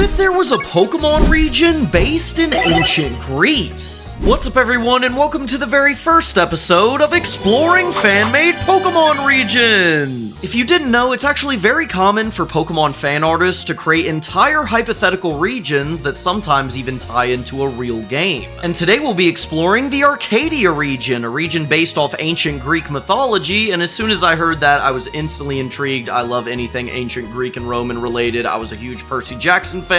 What if there was a Pokemon region based in ancient Greece? What's up everyone, and welcome to the very first episode of Exploring Fan-Made Pokemon Regions! If you didn't know, it's actually very common for Pokemon fan artists to create entire hypothetical regions that sometimes even tie into a real game. And today we'll be exploring the Arcadia region, a region based off ancient Greek mythology, and as soon as I heard that, I was instantly intrigued. I love anything ancient Greek and Roman related. I was a huge Percy Jackson fan.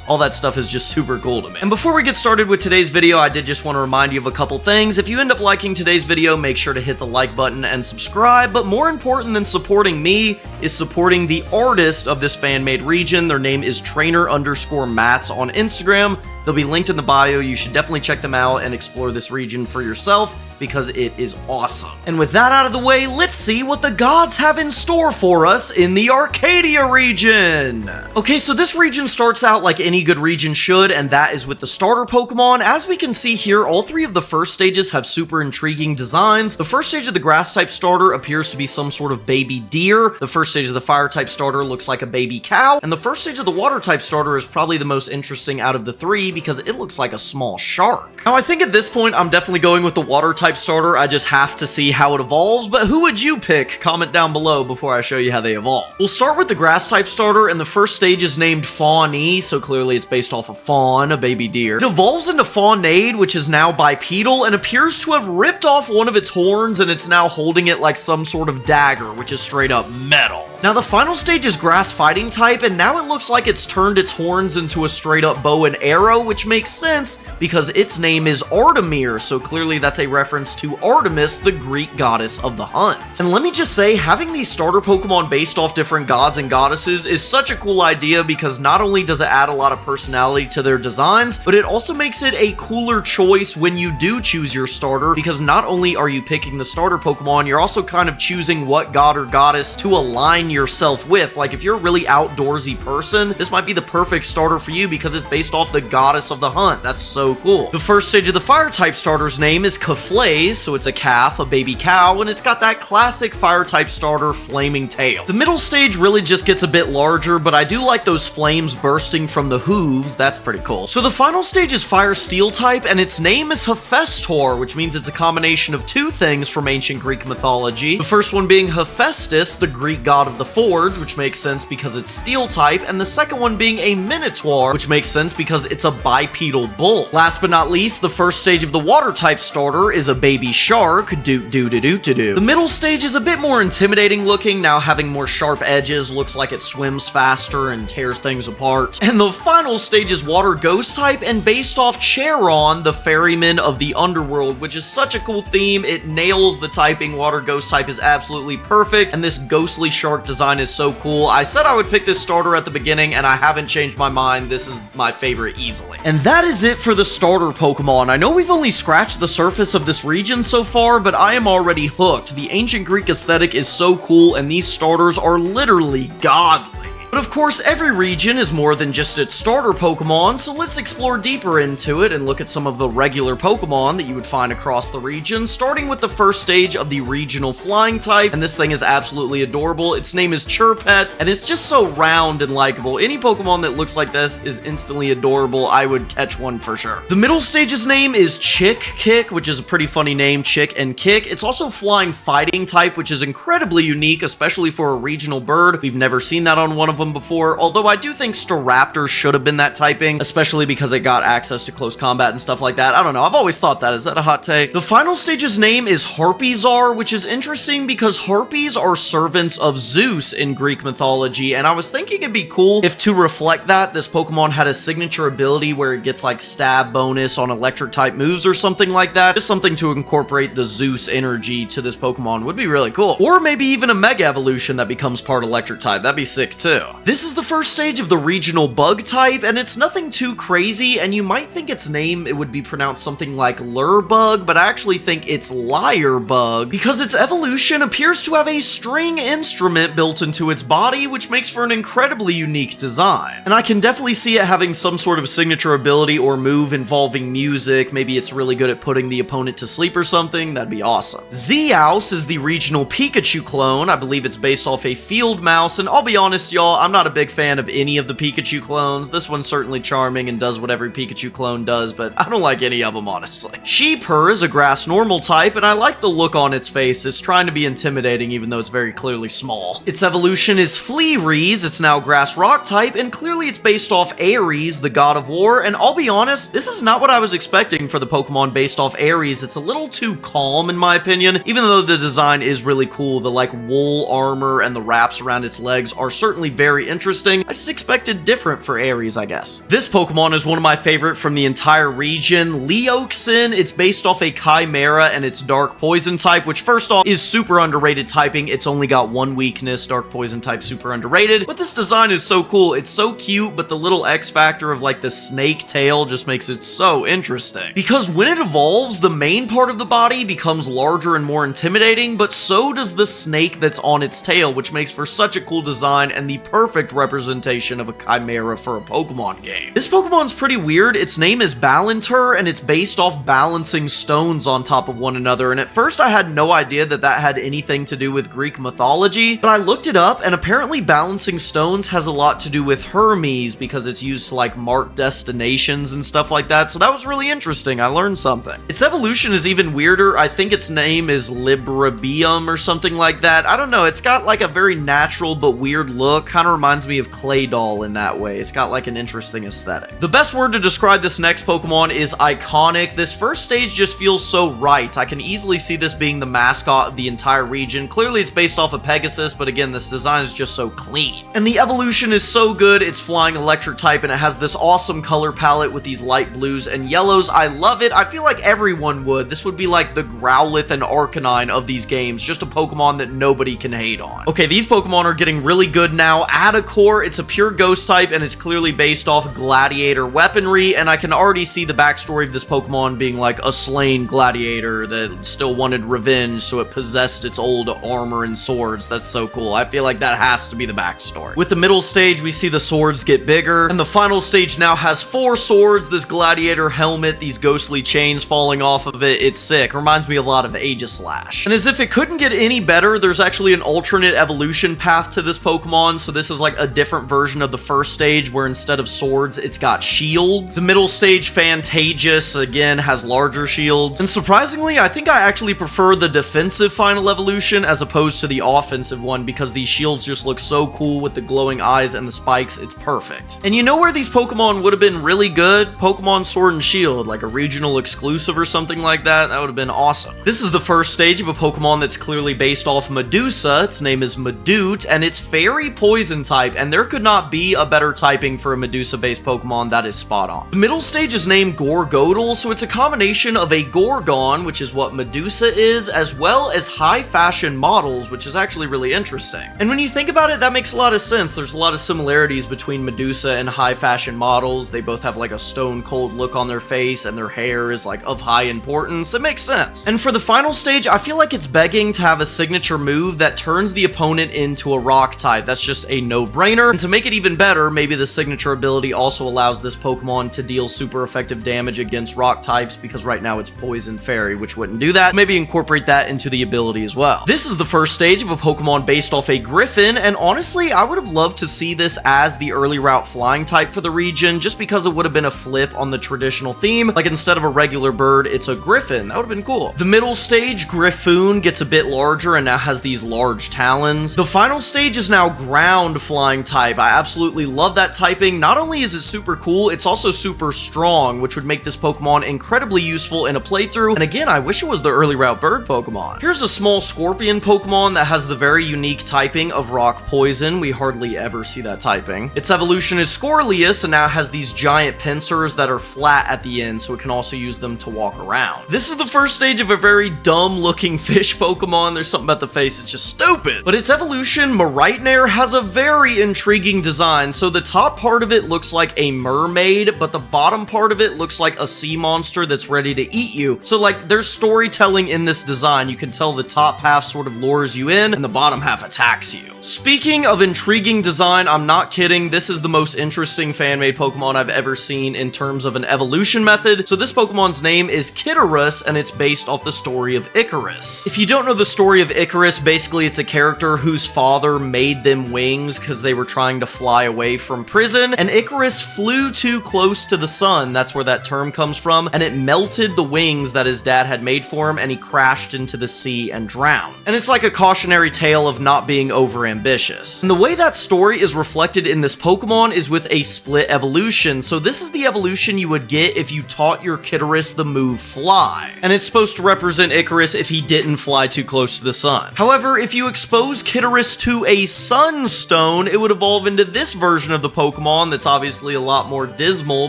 All that stuff is just super cool to me. And before we get started with today's video, I did just want to remind you of a couple things. If you end up liking today's video, make sure to hit the like button and subscribe, but more important than supporting me is supporting the artist of this fan-made region. Their name is trainer_mats on Instagram. They'll be linked in the bio. You should definitely check them out and explore this region for yourself because it is awesome. And with that out of the way, let's see what the gods have in store for us in the Arcadia region. Okay, so this region starts out like any good region should, and that is with the starter Pokemon. As we can see here, all three of the first stages have super intriguing designs. The first stage of the grass type starter appears to be some sort of baby deer. The first stage of the fire type starter looks like a baby cow. And the first stage of the water type starter is probably the most interesting out of the three because it looks like a small shark. Now, I think at this point, I'm definitely going with the water type starter. I just have to see how it evolves, but who would you pick? Comment down below before I show you how they evolve. We'll start with the grass type starter, and the first stage is named Fawnee, so clearly it's based off of fawn, a baby deer. It evolves into Fawnade, which is now bipedal, and appears to have ripped off one of its horns, and it's now holding it like some sort of dagger, which is straight up metal. Now, the final stage is grass fighting type, and now it looks like it's turned its horns into a straight up bow and arrow, which makes sense because its name is Artemir, so clearly that's a reference to Artemis, the Greek goddess of the hunt. And let me just say, having these starter Pokemon based off different gods and goddesses is such a cool idea because not only does it add a lot of personality to their designs, but it also makes it a cooler choice when you do choose your starter, because not only are you picking the starter Pokemon, you're also kind of choosing what god or goddess to align yourself with. Like, if you're a really outdoorsy person, this might be the perfect starter for you because it's based off the goddess of the hunt. That's so cool. The first stage of the fire type starter's name is Caflaze, so it's a calf, a baby cow, and it's got that classic fire type starter flaming tail. The middle stage really just gets a bit larger, but I do like those flames bursting from the hooves. That's pretty cool. So the final stage is fire steel type, and its name is Hephaestor, which means it's a combination of two things from ancient Greek mythology. The first one being Hephaestus, the Greek god of the forge, which makes sense because it's steel type, and the second one being a minotaur, which makes sense because it's a bipedal bull. Last but not least, the first stage of the water type starter is a baby shark. The middle stage is a bit more intimidating looking, now having more sharp edges, looks like it swims faster and tears things apart. And the final stage is water ghost type, and based off Charon, the ferryman of the underworld, which is such a cool theme. It nails the typing. Water ghost type is absolutely perfect, and this ghostly shark design is so cool. I said I would pick this starter at the beginning, and I haven't changed my mind. This is my favorite easily. And that is it for the starter Pokemon. I know we've only scratched the surface of this region so far, but I am already hooked. The ancient Greek aesthetic is so cool, and these starters are literally godly. But of course, every region is more than just its starter Pokemon, so let's explore deeper into it and look at some of the regular Pokemon that you would find across the region, starting with the first stage of the regional flying type, and this thing is absolutely adorable. Its name is Chirpet, and it's just so round and likable. Any Pokemon that looks like this is instantly adorable. I would catch one for sure. The middle stage's name is Chick Kick, which is a pretty funny name, Chick and Kick. It's also flying fighting type, which is incredibly unique, especially for a regional bird. We've never seen that on one of them before, although I do think Staraptor should have been that typing, especially because it got access to close combat and stuff like that. I don't know, I've always thought that. Is that a hot take? The final stage's name is Harpyzar, which is interesting because harpies are servants of Zeus in Greek mythology, and I was thinking it'd be cool if, to reflect that, this Pokemon had a signature ability where it gets like stab bonus on electric type moves or something like that. Just something to incorporate the Zeus energy to this Pokemon would be really cool. Or maybe even a Mega Evolution that becomes part electric type. That'd be sick too. This is the first stage of the regional bug type, and it's nothing too crazy, and you might think its name, it would be pronounced something like Lurbug, but I actually think it's Liarbug, because its evolution appears to have a string instrument built into its body, which makes for an incredibly unique design. And I can definitely see it having some sort of signature ability or move involving music. Maybe it's really good at putting the opponent to sleep or something. That'd be awesome. Zeouse is the regional Pikachu clone. I believe it's based off a field mouse, and I'll be honest, y'all, I'm not a big fan of any of the Pikachu clones. This one's certainly charming and does what every Pikachu clone does, but I don't like any of them, honestly. Sheepur is a grass normal type, and I like the look on its face. It's trying to be intimidating, even though it's very clearly small. Its evolution is Flearies. It's now grass rock type, and clearly it's based off Ares, the god of war, and I'll be honest, this is not what I was expecting for the Pokemon based off Ares. It's a little too calm, in my opinion, even though the design is really cool. The, like, wool armor and the wraps around its legs are certainly very interesting. I just expected different for Ares, I guess. This Pokemon is one of my favorite from the entire region, Leoxin. It's based off a Chimera and its dark poison type, which first off is super underrated typing. It's only got one weakness, dark poison type, super underrated, but this design is so cool. It's so cute, but the little X factor of like the snake tail just makes it so interesting. Because when it evolves, the main part of the body becomes larger and more intimidating, but so does the snake that's on its tail, which makes for such a cool design and the perfect representation of a Chimera for a Pokemon game. This Pokemon's pretty weird. Its name is Balantur, and it's based off balancing stones on top of one another, and at first I had no idea that that had anything to do with Greek mythology, but I looked it up, and apparently balancing stones has a lot to do with Hermes, because it's used to like mark destinations and stuff like that, so that was really interesting. I learned something. Its evolution is even weirder. I think its name is Librabium or something like that. I don't know, it's got like a very natural but weird look, kind of reminds me of Clay Doll in that way. It's got like an interesting aesthetic. The best word to describe this next Pokemon is iconic. This first stage just feels so right. I can easily see this being the mascot of the entire region. Clearly it's based off of Pegasus, but again, this design is just so clean. And the evolution is so good. It's flying electric type, and it has this awesome color palette with these light blues and yellows. I love it. I feel like everyone would. This would be like the Growlithe and Arcanine of these games, just a Pokemon that nobody can hate on. Okay, these Pokemon are getting really good now. Adacor, it's a pure ghost type, and it's clearly based off gladiator weaponry, and I can already see the backstory of this Pokemon being like a slain gladiator that still wanted revenge, so it possessed its old armor and swords. That's so cool. I feel like that has to be the backstory. With the middle stage, we see the swords get bigger, and the final stage now has 4 swords, this gladiator helmet, these ghostly chains falling off of it. It's sick. Reminds me a lot of Aegislash. And as if it couldn't get any better, there's actually an alternate evolution path to this Pokemon, so this is like a different version of the first stage where instead of swords, it's got shields. The middle stage, Fantagius, again, has larger shields. And surprisingly, I think I actually prefer the defensive final evolution as opposed to the offensive one because these shields just look so cool with the glowing eyes and the spikes. It's perfect. And you know where these Pokemon would have been really good? Pokemon Sword and Shield, like a regional exclusive or something like that. That would have been awesome. This is the first stage of a Pokemon that's clearly based off Medusa. Its name is Medoot, and it's fairy poison type, and there could not be a better typing for a Medusa-based Pokemon. That is spot on. The middle stage is named Gorgodal, so it's a combination of a Gorgon, which is what Medusa is, as well as high fashion models, which is actually really interesting. And when you think about it, that makes a lot of sense. There's a lot of similarities between Medusa and high fashion models. They both have like a stone cold look on their face, and their hair is like of high importance. It makes sense. And for the final stage, I feel like it's begging to have a signature move that turns the opponent into a rock type. That's just a no-brainer. And to make it even better, maybe the signature ability also allows this Pokemon to deal super effective damage against rock types, because right now it's Poison Fairy, which wouldn't do that. Maybe incorporate that into the ability as well. This is the first stage of a Pokemon based off a Griffin, and honestly, I would have loved to see this as the early route flying type for the region, just because it would have been a flip on the traditional theme. Like instead of a regular bird, it's a Griffin. That would have been cool. The middle stage, Griffoon, gets a bit larger and now has these large talons. The final stage is now ground flying type. I absolutely love that typing. Not only is it super cool, it's also super strong, which would make this Pokemon incredibly useful in a playthrough. And again, I wish it was the early route bird Pokemon. Here's a small scorpion Pokemon that has the very unique typing of rock poison. We hardly ever see that typing. Its evolution is Scorelius, and now has these giant pincers that are flat at the end, so it can also use them to walk around. This is the first stage of a very dumb looking fish Pokemon. There's something about the face, it's just stupid. But its evolution, Maritnair, has a very intriguing design. So the top part of it looks like a mermaid, but the bottom part of it looks like a sea monster that's ready to eat you. So like there's storytelling in this design. You can tell the top half sort of lures you in and the bottom half attacks you. Speaking of intriguing design, I'm not kidding. This is the most interesting fan-made Pokemon I've ever seen in terms of an evolution method. So this Pokemon's name is Kitterus, and it's based off the story of Icarus. If you don't know the story of Icarus, basically it's a character whose father made them wings wings because they were trying to fly away from prison, and Icarus flew too close to the sun, that's where that term comes from, and it melted the wings that his dad had made for him, and he crashed into the sea and drowned. And it's like a cautionary tale of not being overambitious. And the way that story is reflected in this Pokemon is with a split evolution, so this is the evolution you would get if you taught your Kitterus the move Fly. And it's supposed to represent Icarus if he didn't fly too close to the sun. However, if you expose Kitterus to a Sunstone, it would evolve into this version of the Pokemon that's obviously a lot more dismal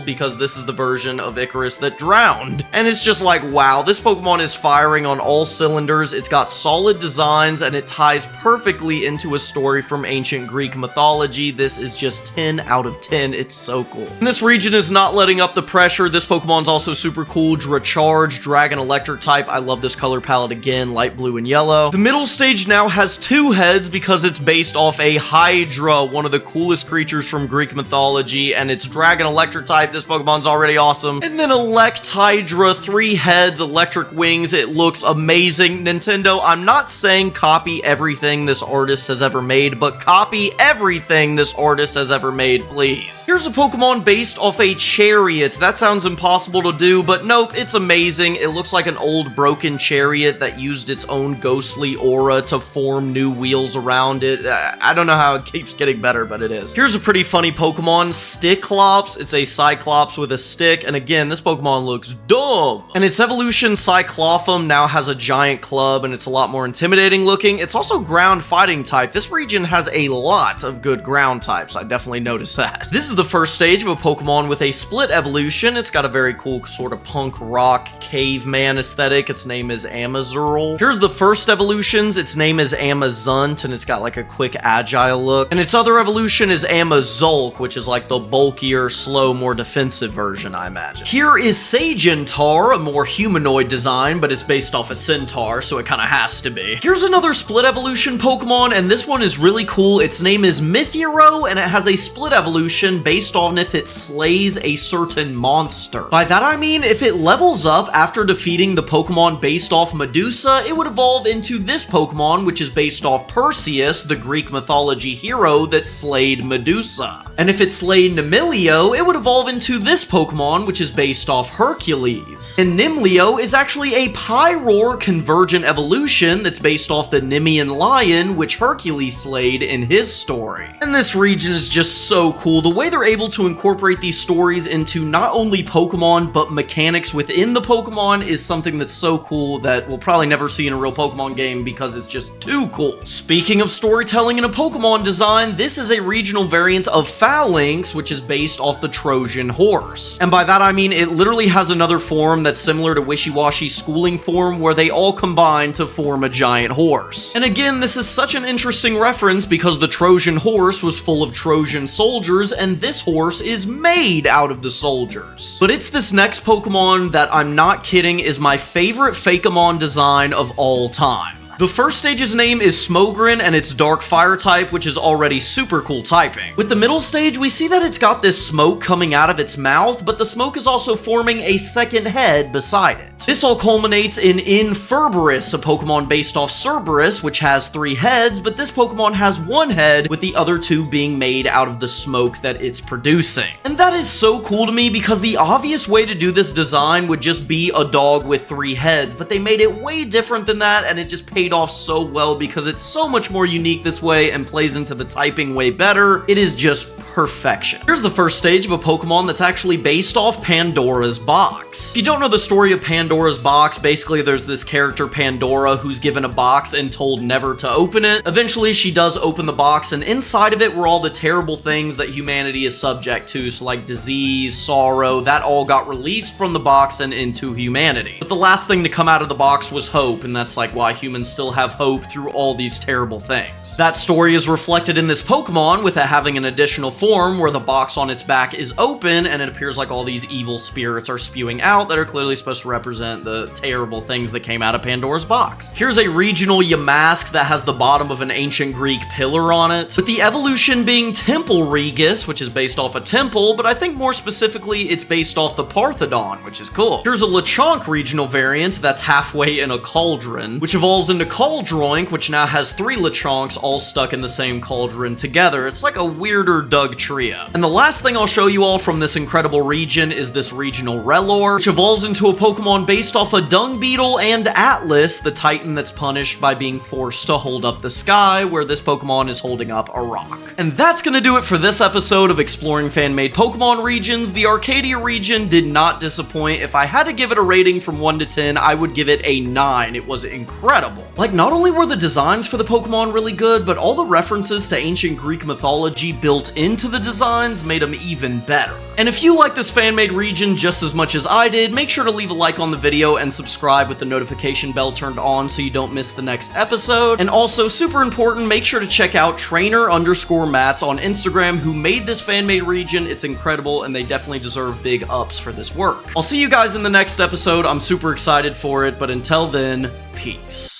because this is the version of Icarus that drowned. And it's just like, wow, this Pokemon is firing on all cylinders, it's got solid designs, and it ties perfectly into a story from ancient Greek mythology. This is just 10 out of 10, it's so cool. And this region is not letting up the pressure. This Pokemon's also super cool, Dracharge, Dragon Electric type. I love this color palette again, light blue and yellow. The middle stage now has 2 heads because it's based off a Hydra, one of the coolest creatures from Greek mythology, and it's Dragon Electric type. This Pokemon's already awesome. And then Elect Hydra, 3 heads, electric wings. It looks amazing. Nintendo, I'm not saying copy everything this artist has ever made, but copy everything this artist has ever made, please. Here's a Pokemon based off a chariot. That sounds impossible to do, but nope, it's amazing. It looks like an old broken chariot that used its own ghostly aura to form new wheels around it. I don't know how it keeps getting better, but it is. Here's a pretty funny Pokemon, Sticlops. It's a Cyclops with a stick, and again, this Pokemon looks dumb. And its evolution, Cyclophum, now has a giant club, and it's a lot more intimidating looking. It's also ground fighting type. This region has a lot of good ground types. I definitely noticed that. This is the first stage of a Pokemon with a split evolution. It's got a very cool sort of punk rock caveman aesthetic. Its name is Amazurl. Here's the first evolutions. Its name is Amazunt, and it's got like a quick agile look. And its other evolution is Amazulk, which is like the bulkier, slow, more defensive version, I imagine. Here is Sagentar, a more humanoid design, but it's based off a centaur, so it kind of has to be. Here's another split evolution Pokemon, and this one is really cool. Its name is Mythiro, and it has a split evolution based on if it slays a certain monster. By that I mean, if it levels up after defeating the Pokemon based off Medusa, it would evolve into this Pokemon, which is based off Perseus, the Greek mythology hero that slayed Medusa. And if it slayed Nemilio, it would evolve into this Pokemon, which is based off Hercules. And Nimlio is actually a Pyroar convergent evolution that's based off the Nemean lion, which Hercules slayed in his story. And this region is just so cool. The way they're able to incorporate these stories into not only Pokemon, but mechanics within the Pokemon is something that's so cool that we'll probably never see in a real Pokemon game because it's just too cool. Speaking of storytelling in a Pokemon design, this is a regional variant of Phalanx, which is based off the Trojan horse. And by that I mean it literally has another form that's similar to Wishy-Washy's schooling form, where they all combine to form a giant horse. And again, this is such an interesting reference because the Trojan horse was full of Trojan soldiers, and this horse is made out of the soldiers. But it's this next Pokemon that, I'm not kidding, is my favorite Fakeamon design of all time. The first stage's name is Smogren, and it's Dark Fire type, which is already super cool typing. With the middle stage, we see that it's got this smoke coming out of its mouth, but the smoke is also forming a second head beside it. This all culminates in Inferberus, a Pokemon based off Cerberus, which has 3 heads, but this Pokemon has 1 head, with the other 2 being made out of the smoke that it's producing. And that is so cool to me because the obvious way to do this design would just be a dog with 3 heads, but they made it way different than that, and it just paid off so well because it's so much more unique this way and plays into the typing way better. It is just perfection. Here's the first stage of a Pokemon that's actually based off Pandora's box. If you don't know the story of Pandora's box, basically there's this character Pandora who's given a box and told never to open it. Eventually she does open the box, and inside of it were all the terrible things that humanity is subject to, so like disease, sorrow, that all got released from the box and into humanity. But the last thing to come out of the box was hope, and that's like why humans still have hope through all these terrible things. That story is reflected in this Pokemon, with it having an additional form where the box on its back is open, and it appears like all these evil spirits are spewing out that are clearly supposed to represent the terrible things that came out of Pandora's box. Here's a regional Yamask that has the bottom of an ancient Greek pillar on it, with the evolution being Temple Regus, which is based off a temple, but I think more specifically it's based off the Parthodon, which is cool. Here's a Lechonk regional variant that's halfway in a cauldron, which evolves into Cauldroink, which now has 3 Lechonks all stuck in the same cauldron together. It's like a weirder Doug trio. And the last thing I'll show you all from this incredible region is this regional Relor, which evolves into a Pokemon based off a Dung Beetle and Atlas, the Titan that's punished by being forced to hold up the sky, where this Pokemon is holding up a rock. And that's gonna do it for this episode of Exploring Fan-Made Pokemon Regions. The Arcadia region did not disappoint. If I had to give it a rating from 1 to 10, I would give it a 9. It was incredible. Like, not only were the designs for the Pokemon really good, but all the references to ancient Greek mythology built into the designs made them even better. And if you like this fan-made region just as much as I did, make sure to leave a like on the video and subscribe with the notification bell turned on so you don't miss the next episode. And also, super important, make sure to check out trainer_mats on Instagram, who made this fan-made region. It's incredible, and they definitely deserve big ups for this work. I'll see you guys in the next episode. I'm super excited for it, but until then, peace.